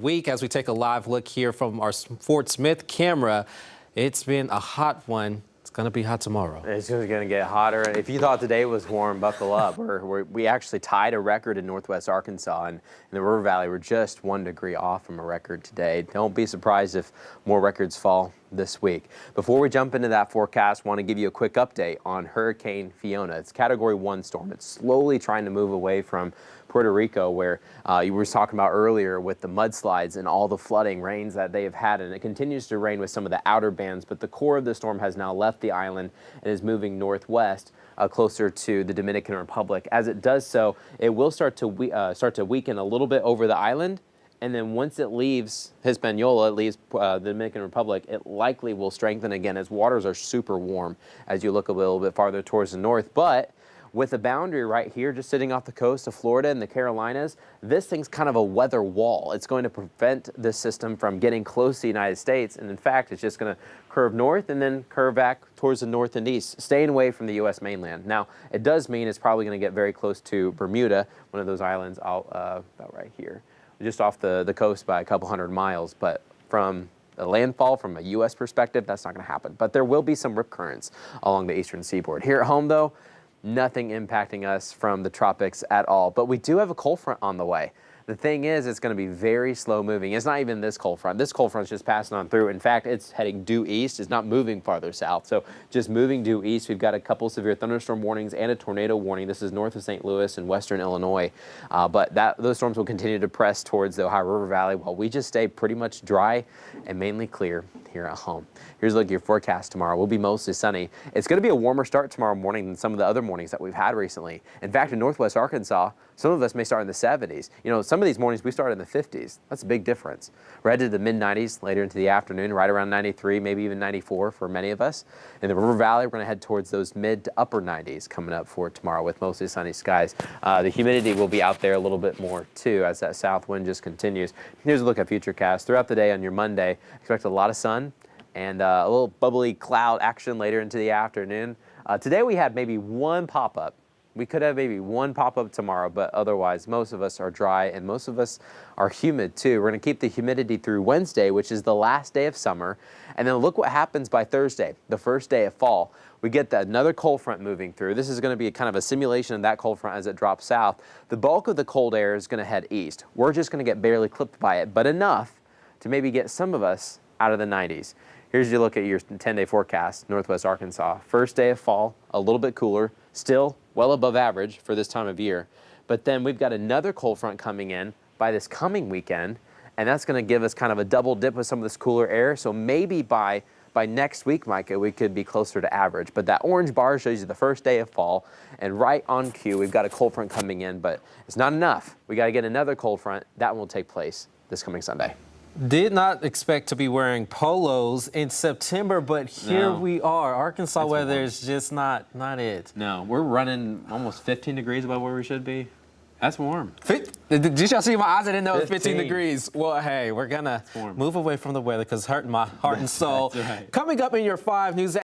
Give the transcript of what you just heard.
Week as we take a live look here from our Fort Smith camera. It's been a hot one. It's going to be hot tomorrow. It's just going to get hotter. If you thought today was warm, buckle up. We actually tied a record in northwest Arkansas, and in the River Valley, we're just 1 degree off from a record today. Don't be surprised if more records fall this week. Before we jump into that forecast, I want to give you a quick update on Hurricane Fiona. It's a Category 1 storm. It's slowly trying to move away from Puerto Rico, where you were talking about earlier with the mudslides and all the flooding rains that they have had, and it continues to rain with some of the outer bands, but the core of the storm has now left the island and is moving northwest closer to the Dominican Republic. As it does so, it will start to weaken a little bit over the island, and then once it leaves Hispaniola, it leaves the Dominican Republic, it likely will strengthen again as waters are super warm as you look a little bit farther towards the north. But with a boundary right here just sitting off the coast of Florida and the Carolinas, this thing's kind of a weather wall. It's going to prevent this system from getting close to the United States, and in fact, it's just going to curve north and then curve back towards the north and east, staying away from the U.S. mainland. Now, it does mean it's probably going to get very close to Bermuda, one of those islands about right here, just off the coast by a couple hundred miles, but from a landfall from a U.S. perspective, that's not going to happen. But there will be some rip currents along the eastern seaboard. Here at home, though, nothing impacting us from the tropics at all. But we do have a cold front on the way. The thing is, it's going to be very slow moving. It's not even this cold front. This cold front is just passing on through. In fact, it's heading due east. It's not moving farther south. So just moving due east. We've got a couple severe thunderstorm warnings and a tornado warning. This is north of St. Louis and western Illinois. But those storms will continue to press towards the Ohio River Valley while we just stay pretty much dry and mainly clear here at home. Here's a look at your forecast tomorrow. We'll be mostly sunny. It's going to be a warmer start tomorrow morning than some of the other mornings that we've had recently. In fact, in northwest Arkansas, some of us may start in the 70s. You know, some of these mornings we start in the 50s. That's a big difference. We're headed to the mid-90s later into the afternoon, right around 93, maybe even 94 for many of us. In the River Valley, we're going to head towards those mid to upper 90s coming up for tomorrow with mostly sunny skies. The humidity will be out there a little bit more too as that south wind just continues. Here's a look at futurecast. Throughout the day on your Monday, expect a lot of sun and a little bubbly cloud action later into the afternoon. Today we had maybe one pop-up. We could have maybe one pop-up tomorrow, but otherwise most of us are dry and most of us are humid too. We're going to keep the humidity through Wednesday, which is the last day of summer. And then look what happens by Thursday, the first day of fall. We get another cold front moving through. This is going to be kind of a simulation of that cold front as it drops south. The bulk of the cold air is going to head east. We're just going to get barely clipped by it, but enough to maybe get some of us out of the 90s. Here's your look at your 10-day forecast, northwest Arkansas. First day of fall, a little bit cooler, still well above average for this time of year. But then we've got another cold front coming in by this coming weekend, and that's going to give us kind of a double dip with some of this cooler air. So maybe by next week, Micah, we could be closer to average. But that orange bar shows you the first day of fall, and right on cue, we've got a cold front coming in, but it's not enough. We got to get another cold front. That will take place this coming Sunday. Did not expect to be wearing polos in September, but here we are. Arkansas weather is just not it. No, we're running almost 15 degrees above where we should be. That's warm. Did y'all see my eyes? I didn't know it was 15 degrees. Well, hey, we're going to move away from the weather because it's hurting my heart and soul. That's right. Coming up in your 5 News